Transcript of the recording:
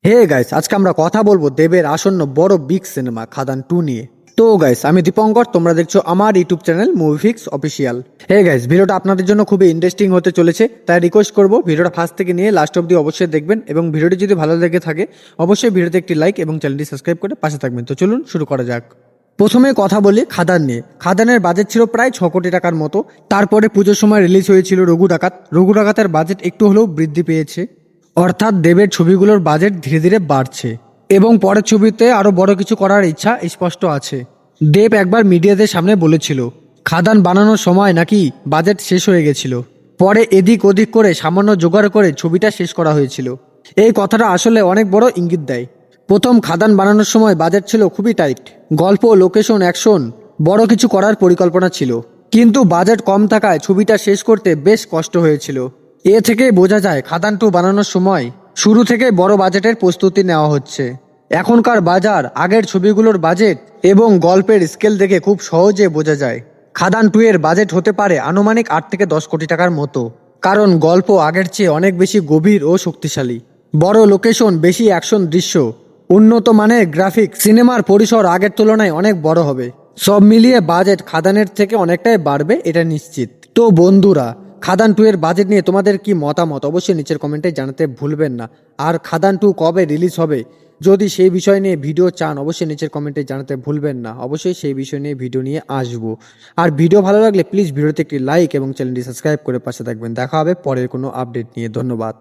Hey guys, আজকে আমরা কথা বলবো দেবের আসন্ন বড় বিগ সিনেমা খাদান 2 নিয়ে। তো গাইস, আমি দীপঙ্কর, তোমরা দেখছো আমার YouTube channel Moviefix official. Hey guys, ভিডিওটা আপনাদের জন্য খুবই ইন্টারেস্টিং হতে চলেছে, তাই রিকোয়েস্ট করবো ভিডিওটা ফার্স্ট থেকে নিয়ে লাস্ট অব্দি অবশ্যই দেখবেন, এবং ভিডিওটি যদি ভালো লেগে থাকে অবশ্যই ভিডিওতে একটি লাইক এবং চ্যানেলটি সাবস্ক্রাইব করে পাশে থাকবেন। তো চলুন শুরু করা যাক। প্রথমে কথা বলি খাদান নিয়ে। খাদানের বাজেট ছিল প্রায় 6 কোটি টাকার মতো। তারপরে পুজোর সময় রিলিজ হয়েছিল রঘু ডাকাত। রঘু ডাকাতের বাজেট একটু হলেও বৃদ্ধি পেয়েছে, অর্থাৎ দেবের ছবিগুলোর বাজেট ধীরে ধীরে বাড়ছে এবং পরের ছবিতে আরো বড় কিছু করার ইচ্ছা স্পষ্ট আছে। দেব একবার মিডিয়াদের সামনে বলেছিল খাদান বানানোর সময় নাকি বাজেট শেষ হয়ে গেছিল, পরে এদিক ওদিক করে সামান্য জোগাড় করে ছবিটা শেষ করা হয়েছিল। এই কথাটা আসলে অনেক বড় ইঙ্গিত দেয়। প্রথম খাদান বানানোর সময় বাজেট ছিল খুবই টাইট, গল্প, লোকেশন, অ্যাকশন বড় কিছু করার পরিকল্পনা ছিল, কিন্তু বাজেট কম থাকায় ছবিটা শেষ করতে বেশ কষ্ট হয়েছিল। এ থেকে বোঝা যায় খাদান 2 বানানোর সময় শুরু থেকে বড় বাজেটের প্রস্তুতি নেওয়া হচ্ছে। এখনকার বাজার আগের ছবিগুলোর বাজেট এবং গল্পের স্কেল দেখে খুব সহজে বোঝা যায় খাদান 2 এর বাজেট হতে পারে আনুমানিক 8 থেকে 10 কোটি টাকার মতো, কারণ গল্প আগের চেয়ে অনেক বেশি গভীর ও শক্তিশালী। বড় লোকেশন, বেশি অ্যাকশন দৃশ্য, উন্নত মানের গ্রাফিক, সিনেমার পরিসর আগের তুলনায় অনেক বড় হবে। সব মিলিয়ে বাজেট খাদানের থেকে অনেকটাই বাড়বে, এটা নিশ্চিত। তো বন্ধুরা, খাদান 2 এর বাজেট নিয়ে তোমাদের কি মতামত অবশ্যই নিচের কমেন্টে জানাতে ভুলবেন না। আর খাদান 2 কবে রিলিজ হবে, যদি সেই বিষয় নিয়ে ভিডিও চান অবশ্যই নিচের কমেন্টে জানাতে ভুলবেন না, অবশ্যই সেই বিষয় নিয়ে ভিডিও নিয়ে আসবো। আর ভিডিও ভালো লাগলে প্লিজ ভিডিওতে একটি লাইক এবং চ্যানেলটি সাবস্ক্রাইব করে পাশে থাকবেন। দেখা হবে পরের কোনো আপডেট নিয়ে। ধন্যবাদ।